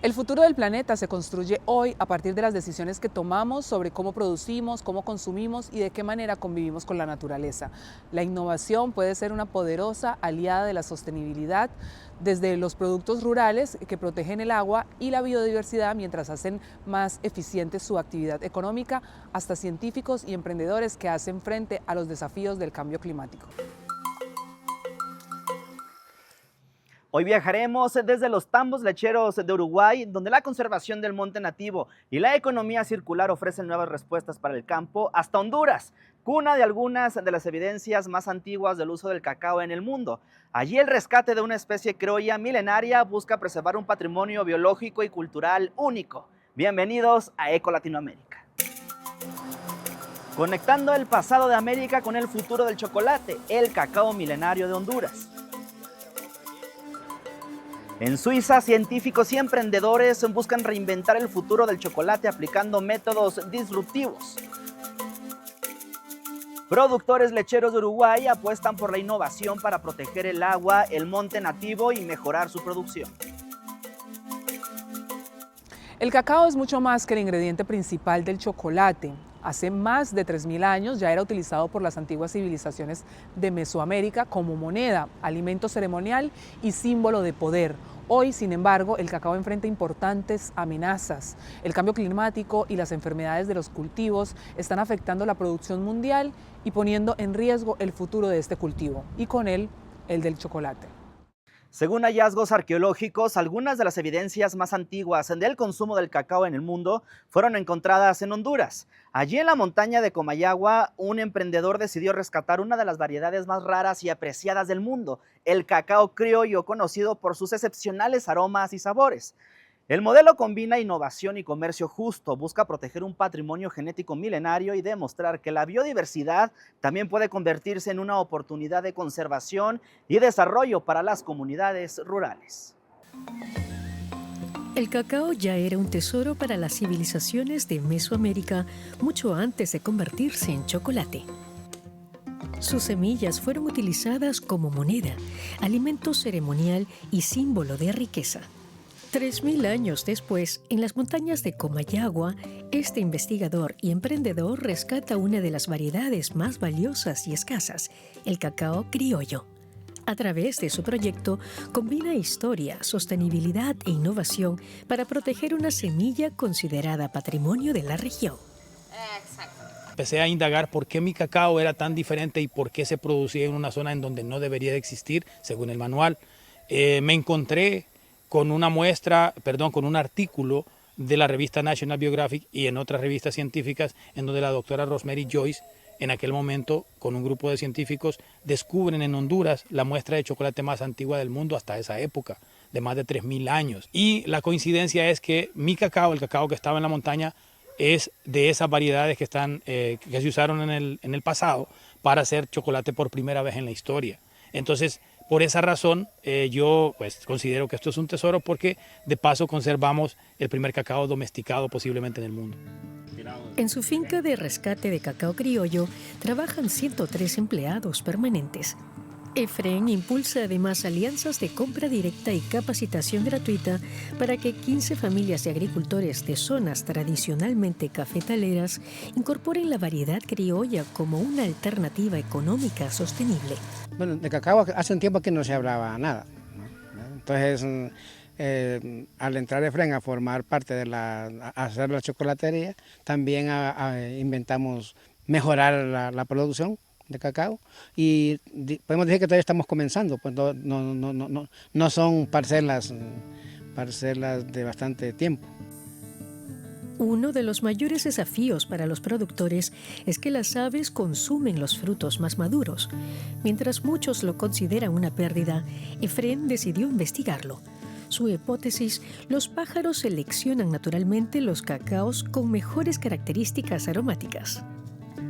El futuro del planeta se construye hoy a partir de las decisiones que tomamos sobre cómo producimos, cómo consumimos y de qué manera convivimos con la naturaleza. La innovación puede ser una poderosa aliada de la sostenibilidad, desde los productos rurales que protegen el agua y la biodiversidad mientras hacen más eficiente su actividad económica, hasta científicos y emprendedores que hacen frente a los desafíos del cambio climático. Hoy viajaremos desde los tambos lecheros de Uruguay, donde la conservación del monte nativo y la economía circular ofrecen nuevas respuestas para el campo, hasta Honduras, cuna de algunas de las evidencias más antiguas del uso del cacao en el mundo. Allí el rescate de una especie criolla milenaria busca preservar un patrimonio biológico y cultural único. Bienvenidos a Eco Latinoamérica. Conectando el pasado de América con el futuro del chocolate, el cacao milenario de Honduras. En Suiza, científicos y emprendedores buscan reinventar el futuro del chocolate aplicando métodos disruptivos. Productores lecheros de Uruguay apuestan por la innovación para proteger el agua, el monte nativo y mejorar su producción. El cacao es mucho más que el ingrediente principal del chocolate. Hace más de 3000 años ya era utilizado por las antiguas civilizaciones de Mesoamérica como moneda, alimento ceremonial y símbolo de poder. Hoy, sin embargo, el cacao enfrenta importantes amenazas. El cambio climático y las enfermedades de los cultivos están afectando la producción mundial y poniendo en riesgo el futuro de este cultivo, y con él, el del chocolate. Según hallazgos arqueológicos, algunas de las evidencias más antiguas del consumo del cacao en el mundo fueron encontradas en Honduras. Allí en la montaña de Comayagua, un emprendedor decidió rescatar una de las variedades más raras y apreciadas del mundo, el cacao criollo, conocido por sus excepcionales aromas y sabores. El modelo combina innovación y comercio justo, busca proteger un patrimonio genético milenario y demostrar que la biodiversidad también puede convertirse en una oportunidad de conservación y desarrollo para las comunidades rurales. El cacao ya era un tesoro para las civilizaciones de Mesoamérica mucho antes de convertirse en chocolate. Sus semillas fueron utilizadas como moneda, alimento ceremonial y símbolo de riqueza. 3000 años después, en las montañas de Comayagua, este investigador y emprendedor rescata una de las variedades más valiosas y escasas, el cacao criollo. A través de su proyecto, combina historia, sostenibilidad e innovación para proteger una semilla considerada patrimonio de la región. Empecé a indagar por qué mi cacao era tan diferente y por qué se producía en una zona en donde no debería de existir, según el manual. Me encontré con con un artículo de la revista National Geographic y en otras revistas científicas en donde la doctora Rosemary Joyce, en aquel momento, con un grupo de científicos, descubren en Honduras la muestra de chocolate más antigua del mundo hasta esa época, de más de 3000 años. Y la coincidencia es que mi cacao, el cacao que estaba en la montaña, es de esas variedades que se usaron en el pasado para hacer chocolate por primera vez en la historia. Entonces, por esa razón, yo considero que esto es un tesoro porque de paso conservamos el primer cacao domesticado posiblemente en el mundo. En su finca de rescate de cacao criollo trabajan 103 empleados permanentes. Efren impulsa además alianzas de compra directa y capacitación gratuita para que 15 familias de agricultores de zonas tradicionalmente cafetaleras incorporen la variedad criolla como una alternativa económica sostenible. Bueno, de cacao hace un tiempo que no se hablaba nada, ¿no? Entonces, al entrar Efren a formar parte de a hacer la chocolatería, también inventamos mejorar la producción de cacao y podemos decir que todavía estamos comenzando, pues no son parcelas de bastante tiempo. Uno de los mayores desafíos para los productores es que las aves consumen los frutos más maduros. Mientras muchos lo consideran una pérdida, Efren decidió investigarlo. Su hipótesis: los pájaros seleccionan naturalmente los cacaos con mejores características aromáticas.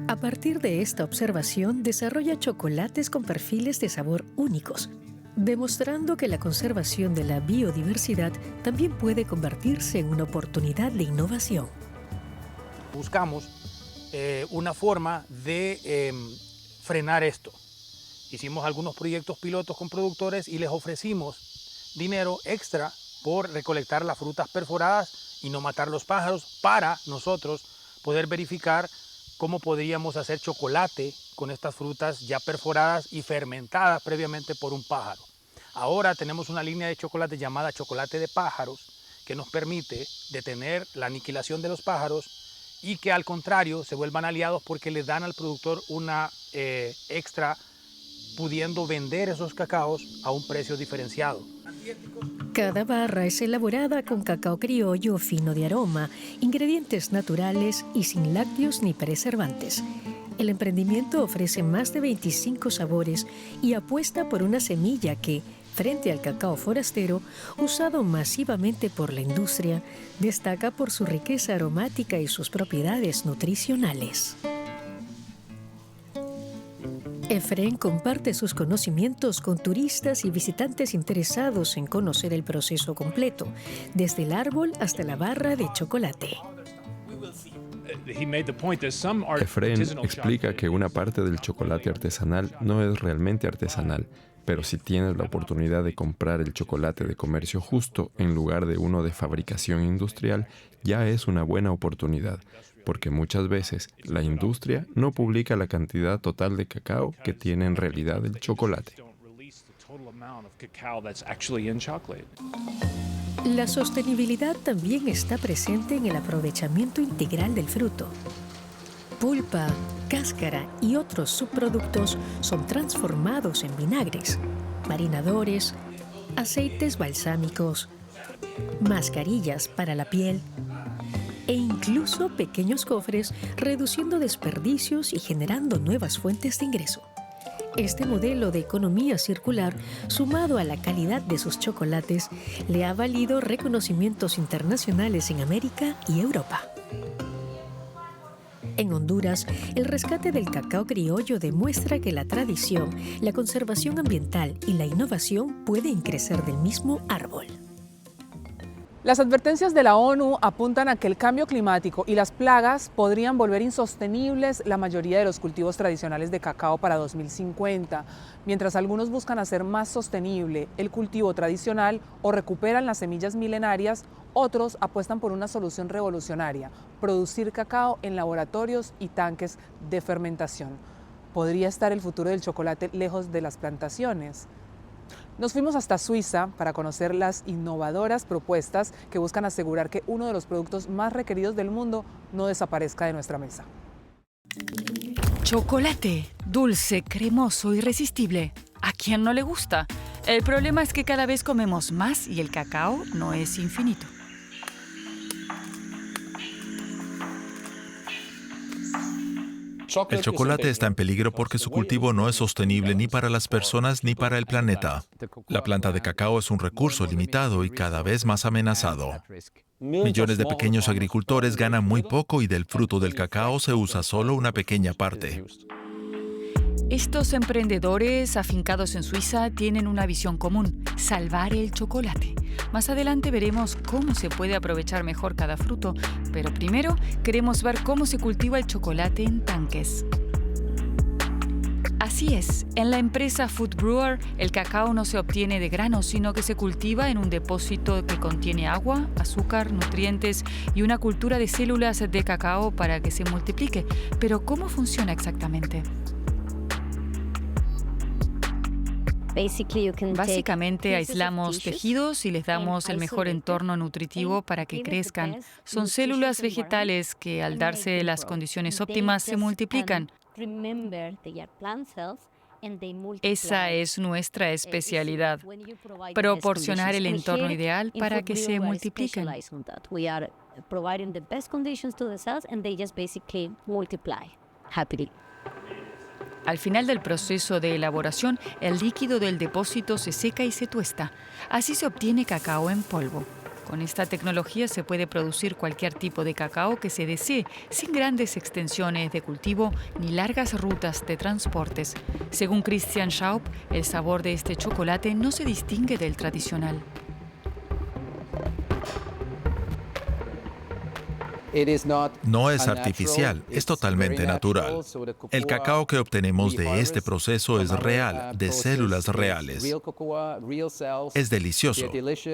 A partir de esta observación, desarrolla chocolates con perfiles de sabor únicos, demostrando que la conservación de la biodiversidad también puede convertirse en una oportunidad de innovación. Buscamos una forma de frenar esto. Hicimos algunos proyectos pilotos con productores y les ofrecimos dinero extra por recolectar las frutas perforadas y no matar los pájaros, para nosotros poder verificar cómo podríamos hacer chocolate con estas frutas ya perforadas y fermentadas previamente por un pájaro. Ahora tenemos una línea de chocolate llamada chocolate de pájaros, que nos permite detener la aniquilación de los pájaros y que al contrario se vuelvan aliados porque le dan al productor una extra, pudiendo vender esos cacaos a un precio diferenciado. Cada barra es elaborada con cacao criollo fino de aroma, ingredientes naturales y sin lácteos ni preservantes. El emprendimiento ofrece más de 25 sabores y apuesta por una semilla que, frente al cacao forastero, usado masivamente por la industria, destaca por su riqueza aromática y sus propiedades nutricionales. Efren comparte sus conocimientos con turistas y visitantes interesados en conocer el proceso completo, desde el árbol hasta la barra de chocolate. Efren explica que una parte del chocolate artesanal no es realmente artesanal, pero si tienes la oportunidad de comprar el chocolate de comercio justo en lugar de uno de fabricación industrial, ya es una buena oportunidad, porque muchas veces la industria no publica la cantidad total de cacao que tiene en realidad el chocolate. La sostenibilidad también está presente en el aprovechamiento integral del fruto. Pulpa, cáscara y otros subproductos son transformados en vinagres, marinadores, aceites balsámicos, mascarillas para la piel e incluso pequeños cofres, reduciendo desperdicios y generando nuevas fuentes de ingreso. Este modelo de economía circular, sumado a la calidad de sus chocolates, le ha valido reconocimientos internacionales en América y Europa. En Honduras, el rescate del cacao criollo demuestra que la tradición, la conservación ambiental y la innovación pueden crecer del mismo árbol. Las advertencias de la ONU apuntan a que el cambio climático y las plagas podrían volver insostenibles la mayoría de los cultivos tradicionales de cacao para 2050. Mientras algunos buscan hacer más sostenible el cultivo tradicional o recuperan las semillas milenarias, otros apuestan por una solución revolucionaria: producir cacao en laboratorios y tanques de fermentación. ¿Podría estar el futuro del chocolate lejos de las plantaciones? Nos fuimos hasta Suiza para conocer las innovadoras propuestas que buscan asegurar que uno de los productos más requeridos del mundo no desaparezca de nuestra mesa. Chocolate, dulce, cremoso, irresistible. ¿A quién no le gusta? El problema es que cada vez comemos más y el cacao no es infinito. El chocolate está en peligro porque su cultivo no es sostenible ni para las personas ni para el planeta. La planta de cacao es un recurso limitado y cada vez más amenazado. Millones de pequeños agricultores ganan muy poco y del fruto del cacao se usa solo una pequeña parte. Estos emprendedores afincados en Suiza tienen una visión común: salvar el chocolate. Más adelante veremos cómo se puede aprovechar mejor cada fruto, pero primero queremos ver cómo se cultiva el chocolate en tanques. Así es, en la empresa Food Brewer, el cacao no se obtiene de granos, sino que se cultiva en un depósito que contiene agua, azúcar, nutrientes y una cultura de células de cacao para que se multiplique. Pero ¿cómo funciona exactamente? Básicamente aislamos tejidos y les damos el mejor entorno nutritivo para que crezcan. Son células vegetales que, al darse las condiciones óptimas, se multiplican. Esa es nuestra especialidad: proporcionar el entorno ideal para que se multipliquen. Al final del proceso de elaboración, el líquido del depósito se seca y se tuesta. Así se obtiene cacao en polvo. Con esta tecnología se puede producir cualquier tipo de cacao que se desee, sin grandes extensiones de cultivo ni largas rutas de transportes. Según Christian Schaub, el sabor de este chocolate no se distingue del tradicional. No es artificial, es totalmente natural. El cacao que obtenemos de este proceso es real, de células reales. Es delicioso.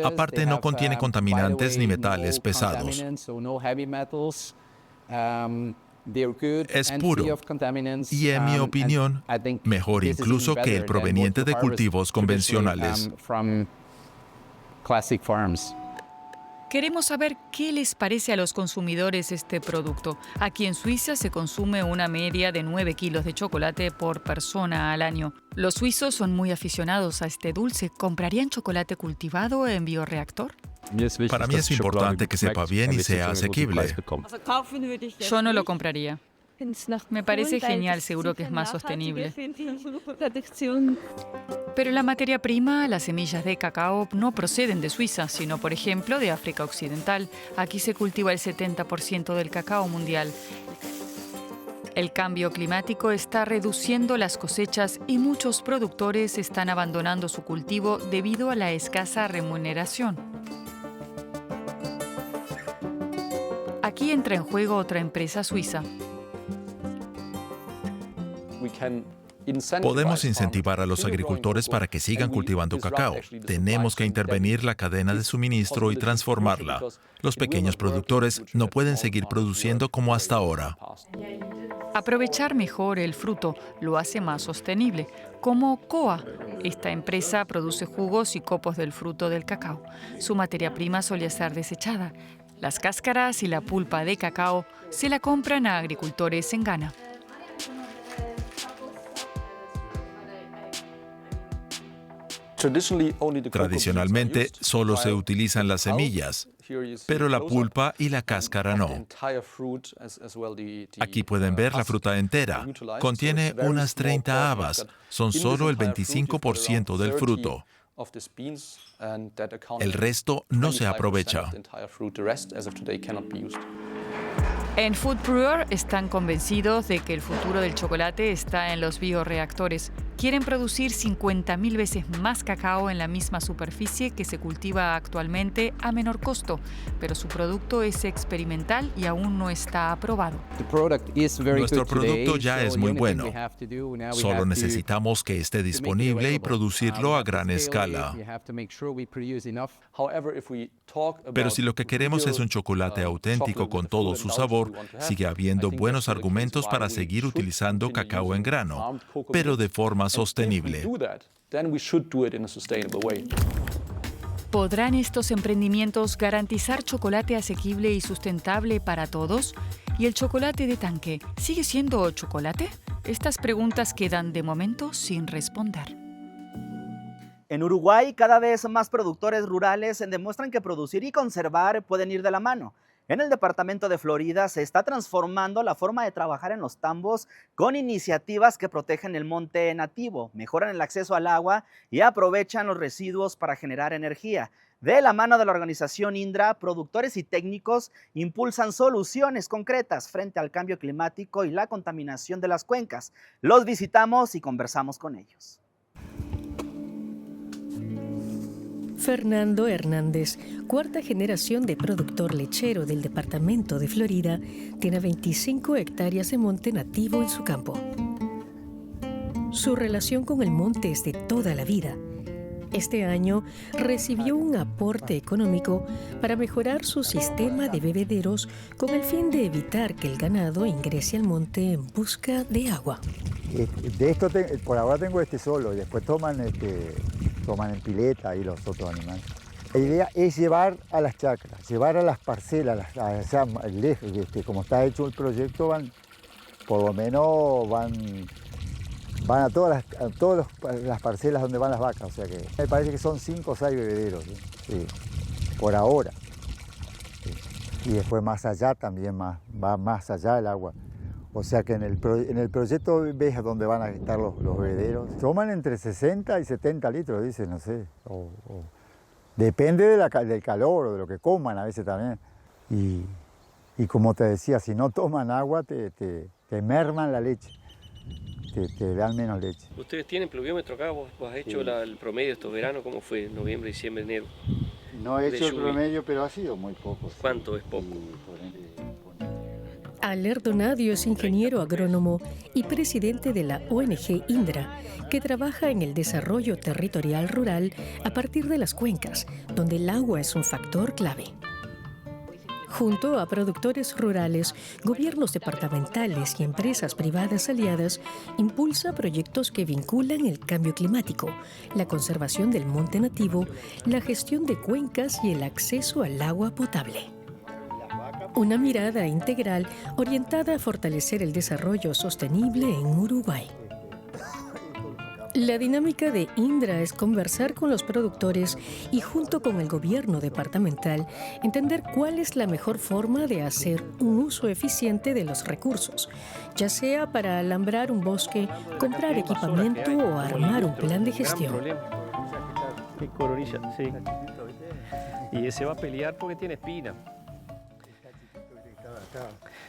Aparte, no contiene contaminantes ni metales pesados. Es puro y, en mi opinión, mejor incluso que el proveniente de cultivos convencionales. Queremos saber qué les parece a los consumidores este producto. Aquí en Suiza se consume una media de 9 kilos de chocolate por persona al año. Los suizos son muy aficionados a este dulce. ¿Comprarían chocolate cultivado en bioreactor? Para mí es importante que sepa bien y sea asequible. Yo no lo compraría. Me parece genial, seguro que es más sostenible. Pero la materia prima, las semillas de cacao, no proceden de Suiza, sino, por ejemplo, de África Occidental. Aquí se cultiva el 70% del cacao mundial. El cambio climático está reduciendo las cosechas y muchos productores están abandonando su cultivo debido a la escasa remuneración. Aquí entra en juego otra empresa suiza. Podemos incentivar a los agricultores para que sigan cultivando cacao. Tenemos que intervenir la cadena de suministro y transformarla. Los pequeños productores no pueden seguir produciendo como hasta ahora. Aprovechar mejor el fruto lo hace más sostenible, como Coa. Esta empresa produce jugos y copos del fruto del cacao. Su materia prima solía ser desechada. Las cáscaras y la pulpa de cacao se la compran a agricultores en Ghana. Tradicionalmente solo se utilizan las semillas, pero la pulpa y la cáscara no. Aquí pueden ver la fruta entera. Contiene unas 30 habas. Son solo el 25% del fruto. El resto no se aprovecha. En Food Brewer están convencidos de que el futuro del chocolate está en los bioreactores. Quieren producir 50.000 veces más cacao en la misma superficie que se cultiva actualmente a menor costo, pero su producto es experimental y aún no está aprobado. Nuestro producto ya es muy bueno. Solo necesitamos que esté disponible y producirlo a gran escala. Pero si lo que queremos es un chocolate auténtico con todo su sabor, sigue habiendo buenos argumentos para seguir utilizando cacao en grano, pero de forma sostenible. ¿Podrán estos emprendimientos garantizar chocolate asequible y sustentable para todos? ¿Y el chocolate de tanque sigue siendo chocolate? Estas preguntas quedan de momento sin responder. En Uruguay, cada vez más productores rurales demuestran que producir y conservar pueden ir de la mano. En el departamento de Florida se está transformando la forma de trabajar en los tambos con iniciativas que protegen el monte nativo, mejoran el acceso al agua y aprovechan los residuos para generar energía. De la mano de la organización INDRA, productores y técnicos impulsan soluciones concretas frente al cambio climático y la contaminación de las cuencas. Los visitamos y conversamos con ellos. Fernando Hernández, cuarta generación de productor lechero del departamento de Florida, tiene 25 hectáreas de monte nativo en su campo. Su relación con el monte es de toda la vida. Este año recibió un aporte económico para mejorar su sistema de bebederos con el fin de evitar que el ganado ingrese al monte en busca de agua. De esto por ahora tengo este solo y después toman en pileta y los otros animales. La idea es llevar a las chacras, llevar a las parcelas, como está hecho el proyecto, por lo menos van a todas las parcelas donde van las vacas, o sea que me parece que son 5 o 6 bebederos, sí, por ahora. Sí. Y después más allá también va más allá el agua. O sea que en el proyecto ves a dónde van a estar los bebederos. Toman entre 60 y 70 litros, dicen, no sé. Depende del calor o de lo que coman a veces también. Y como te decía, si no toman agua te merman la leche. Te dan menos leche. ¿Ustedes tienen pluviómetro acá? ¿Vos has hecho el promedio estos veranos? ¿Cómo fue? Noviembre, diciembre, enero. No he hecho el promedio, pero ha sido muy poco. ¿Cuánto es poco? Aller Donadio es ingeniero agrónomo y presidente de la ONG Indra, que trabaja en el desarrollo territorial rural a partir de las cuencas, donde el agua es un factor clave. Junto a productores rurales, gobiernos departamentales y empresas privadas aliadas, impulsa proyectos que vinculan el cambio climático, la conservación del monte nativo, la gestión de cuencas y el acceso al agua potable. Una mirada integral orientada a fortalecer el desarrollo sostenible en Uruguay. La dinámica de Indra es conversar con los productores y junto con el gobierno departamental entender cuál es la mejor forma de hacer un uso eficiente de los recursos, ya sea para alambrar un bosque, comprar equipamiento o armar un plan de gestión. Qué coronilla, sí. Y ese va a pelear porque tiene espina.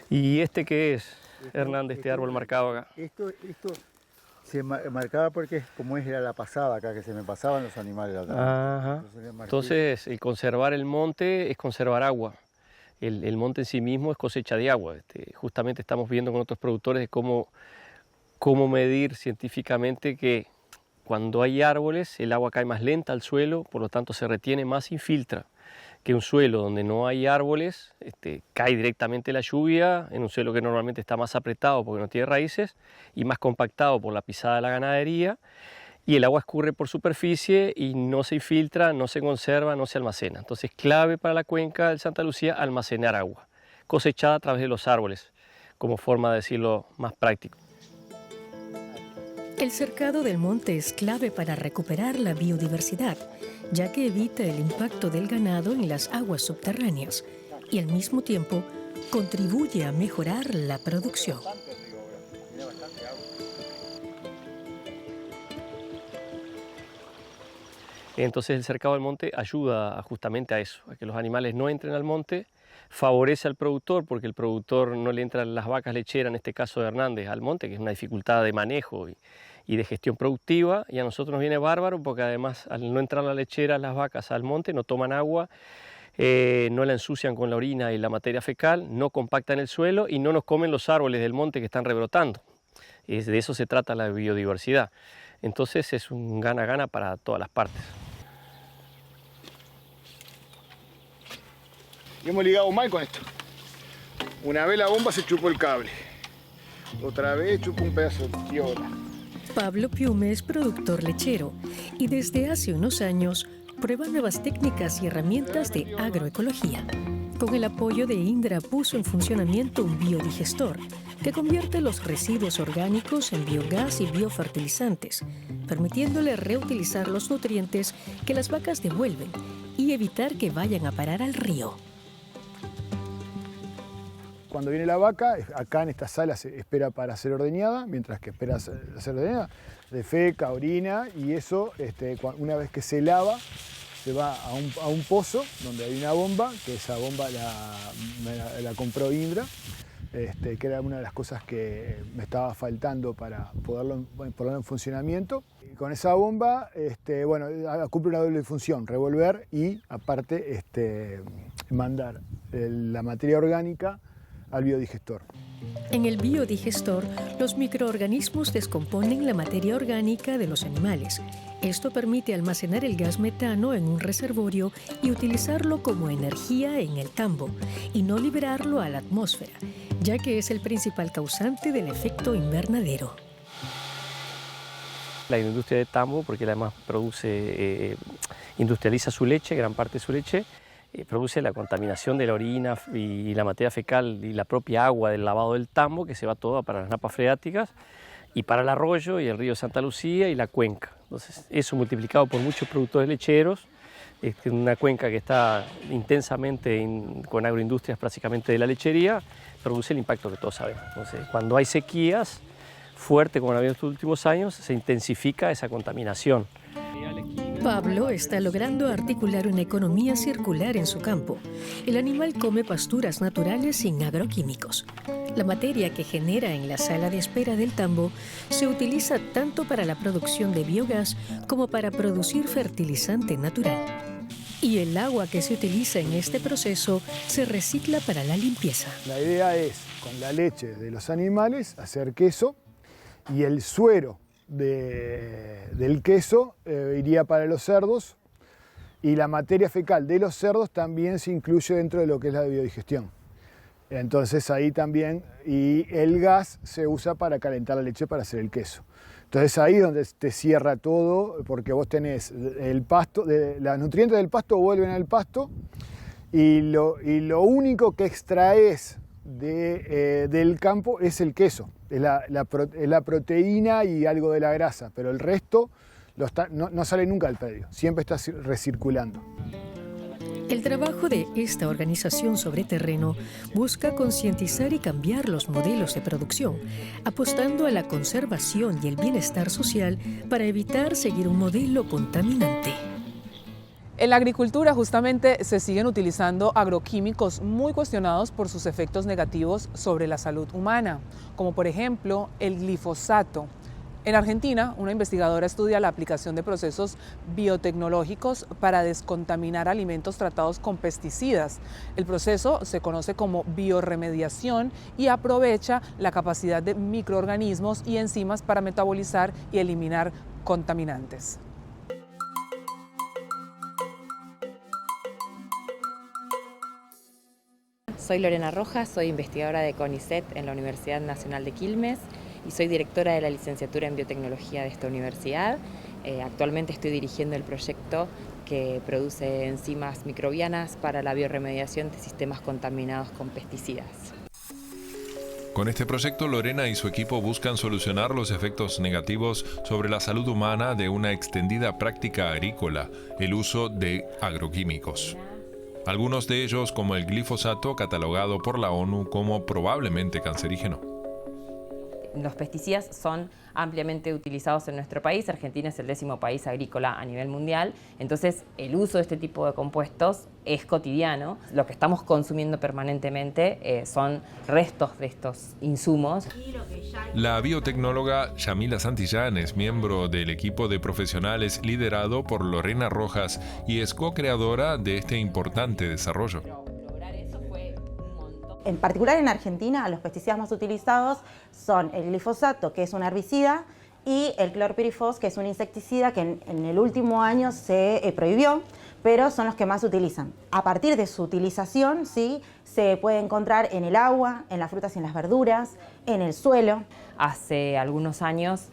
¿Y este qué es, Hernández, este árbol marcado acá? Esto se marcaba porque como era la pasada acá, que se me pasaban los animales acá. Ajá. Entonces, el conservar el monte es conservar agua. El monte en sí mismo es cosecha de agua. Justamente estamos viendo con otros productores de cómo medir científicamente que cuando hay árboles el agua cae más lenta al suelo, por lo tanto se retiene más, infiltra. Que un suelo donde no hay árboles, cae directamente la lluvia, en un suelo que normalmente está más apretado porque no tiene raíces y más compactado por la pisada de la ganadería, y el agua escurre por superficie y no se infiltra, no se conserva, no se almacena. Entonces es clave para la cuenca del Santa Lucía almacenar agua, cosechada a través de los árboles, como forma de decirlo más práctico. El cercado del monte es clave para recuperar la biodiversidad, ya que evita el impacto del ganado en las aguas subterráneas y al mismo tiempo contribuye a mejorar la producción. Entonces el cercado del monte ayuda justamente a eso, a que los animales no entren al monte, favorece al productor porque el productor no le entran las vacas lecheras, en este caso de Hernández, al monte, que es una dificultad de manejo y de gestión productiva, y a nosotros nos viene bárbaro porque además al no entrar la lechera las vacas al monte no toman agua, no la ensucian con la orina y la materia fecal, no compactan el suelo y no nos comen los árboles del monte que están rebrotando. De eso se trata la biodiversidad. Entonces es un gana-gana para todas las partes. Y hemos ligado mal con esto. Una vez la bomba se chupó el cable, otra vez chupó un pedazo de tiola. Pablo Piume es productor lechero y desde hace unos años prueba nuevas técnicas y herramientas de agroecología. Con el apoyo de Indra puso en funcionamiento un biodigestor que convierte los residuos orgánicos en biogás y biofertilizantes, permitiéndole reutilizar los nutrientes que las vacas devuelven y evitar que vayan a parar al río. Cuando viene la vaca, acá en esta sala se espera para ser ordeñada, mientras que espera ser ordeñada, defeca, orina, y eso, una vez que se lava, se va a un pozo donde hay una bomba, que esa bomba la compró Indra, que era una de las cosas que me estaba faltando para ponerlo en funcionamiento. Y con esa bomba, cumple una doble función, revolver y aparte mandar la materia orgánica al biodigestor. En el biodigestor, los microorganismos descomponen la materia orgánica de los animales. Esto permite almacenar el gas metano en un reservorio y utilizarlo como energía en el tambo, y no liberarlo a la atmósfera, ya que es el principal causante del efecto invernadero. La industria de tambo, porque además industrializa su leche, gran parte de su leche, produce la contaminación de la orina y la materia fecal y la propia agua del lavado del tambo, que se va toda para las napas freáticas y para el arroyo y el río Santa Lucía y la cuenca. Entonces, eso multiplicado por muchos productores lecheros, una cuenca que está intensamente con agroindustrias prácticamente de la lechería, produce el impacto que todos sabemos. Entonces, cuando hay sequías fuertes como ha habido en estos últimos años, se intensifica esa contaminación. Pablo está logrando articular una economía circular en su campo. El animal come pasturas naturales sin agroquímicos. La materia que genera en la sala de espera del tambo se utiliza tanto para la producción de biogás como para producir fertilizante natural. Y el agua que se utiliza en este proceso se recicla para la limpieza. La idea es, con la leche de los animales, hacer queso, y el suero del queso iría para los cerdos, y la materia fecal de los cerdos también se incluye dentro de lo que es la biodigestión. Entonces ahí también, y el gas se usa para calentar la leche para hacer el queso. Entonces ahí es donde te cierra todo, porque vos tenés el pasto, los nutrientes del pasto vuelven al pasto, y lo único que extraes del campo es el queso, es la proteína y algo de la grasa, pero el resto no sale nunca del predio, siempre está recirculando. El trabajo de esta organización sobre terreno busca concientizar y cambiar los modelos de producción, apostando a la conservación y el bienestar social para evitar seguir un modelo contaminante. En la agricultura justamente se siguen utilizando agroquímicos muy cuestionados por sus efectos negativos sobre la salud humana, como por ejemplo el glifosato. En Argentina, una investigadora estudia la aplicación de procesos biotecnológicos para descontaminar alimentos tratados con pesticidas. El proceso se conoce como biorremediación y aprovecha la capacidad de microorganismos y enzimas para metabolizar y eliminar contaminantes. Soy Lorena Rojas, soy investigadora de CONICET en la Universidad Nacional de Quilmes y soy directora de la licenciatura en biotecnología de esta universidad. Actualmente estoy dirigiendo el proyecto que produce enzimas microbianas para la biorremediación de sistemas contaminados con pesticidas. Con este proyecto, Lorena y su equipo buscan solucionar los efectos negativos sobre la salud humana de una extendida práctica agrícola, el uso de agroquímicos. Algunos de ellos, como el glifosato, catalogado por la ONU como probablemente cancerígeno. Los pesticidas son ampliamente utilizados en nuestro país. Argentina es el 10º país agrícola a nivel mundial. Entonces, el uso de este tipo de compuestos es cotidiano. Lo que estamos consumiendo permanentemente son restos de estos insumos. La biotecnóloga Yamila Santillán es miembro del equipo de profesionales liderado por Lorena Rojas y es co-creadora de este importante desarrollo. En particular en Argentina, los pesticidas más utilizados son el glifosato, que es un herbicida, y el clorpirifos, que es un insecticida que en el último año se prohibió, pero son los que más se utilizan. A partir de su utilización, ¿sí?, se puede encontrar en el agua, en las frutas y en las verduras, en el suelo. Hace algunos años,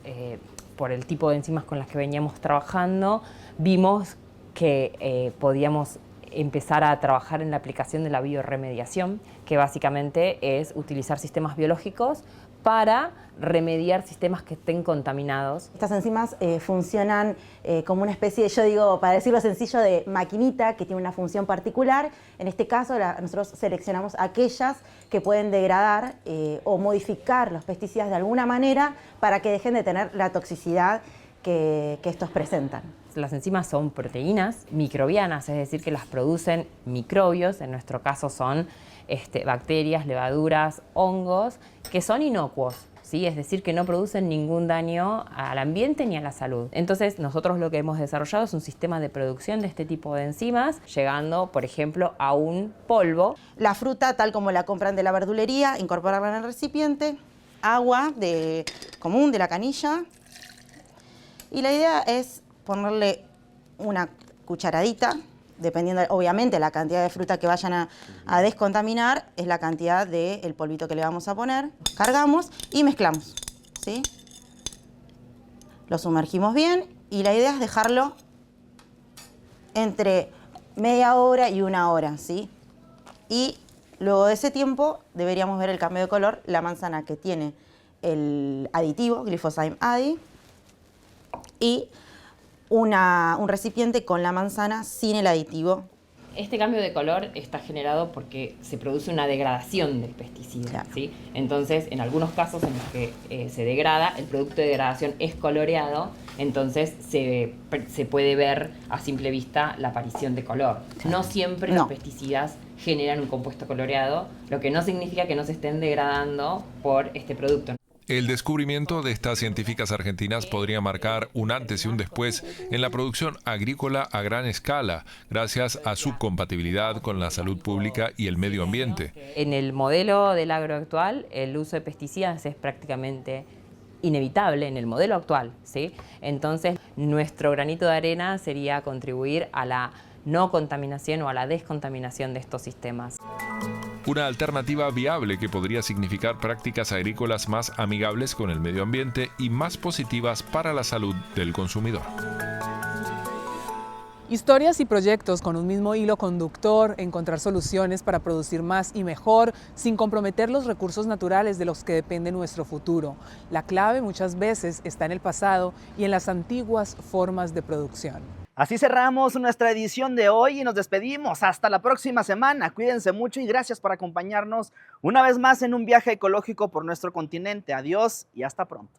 por el tipo de enzimas con las que veníamos trabajando, vimos que podíamos empezar a trabajar en la aplicación de la biorremediación, que básicamente es utilizar sistemas biológicos para remediar sistemas que estén contaminados. Estas enzimas funcionan como una especie, yo digo, para decirlo sencillo, de maquinita que tiene una función particular. En este caso, nosotros seleccionamos aquellas que pueden degradar o modificar los pesticidas de alguna manera para que dejen de tener la toxicidad que estos presentan. Las enzimas son proteínas microbianas, es decir, que las producen microbios, en nuestro caso son bacterias, levaduras, hongos, que son inocuos, ¿sí? Es decir, que no producen ningún daño al ambiente ni a la salud. Entonces, nosotros lo que hemos desarrollado es un sistema de producción de este tipo de enzimas, llegando, por ejemplo, a un polvo. La fruta, tal como la compran de la verdulería, incorporarla en el recipiente, agua común de la canilla, y la idea es ponerle una cucharadita, dependiendo obviamente la cantidad de fruta que vayan a descontaminar, es la cantidad del polvito que le vamos a poner. Cargamos y mezclamos, ¿sí? Lo sumergimos bien y la idea es dejarlo entre media hora y 1 hora, ¿sí? Y luego de ese tiempo deberíamos ver el cambio de color. La manzana que tiene el aditivo, Glyphosate Addi, y un recipiente con la manzana sin el aditivo. Este cambio de color está generado porque se produce una degradación del pesticida, claro, ¿sí? Entonces, en algunos casos en los que se degrada, el producto de degradación es coloreado, entonces se puede ver a simple vista la aparición de color. No siempre los pesticidas generan un compuesto coloreado, lo que no significa que no se estén degradando por este producto. El descubrimiento de estas científicas argentinas podría marcar un antes y un después en la producción agrícola a gran escala, gracias a su compatibilidad con la salud pública y el medio ambiente. En el modelo del agro actual, el uso de pesticidas es prácticamente inevitable en el modelo actual, ¿sí? Entonces, nuestro granito de arena sería contribuir a la no contaminación o a la descontaminación de estos sistemas. Una alternativa viable que podría significar prácticas agrícolas más amigables con el medio ambiente y más positivas para la salud del consumidor. Historias y proyectos con un mismo hilo conductor, encontrar soluciones para producir más y mejor, sin comprometer los recursos naturales de los que depende nuestro futuro. La clave muchas veces está en el pasado y en las antiguas formas de producción. Así cerramos nuestra edición de hoy y nos despedimos. Hasta la próxima semana. Cuídense mucho y gracias por acompañarnos una vez más en un viaje ecológico por nuestro continente. Adiós y hasta pronto.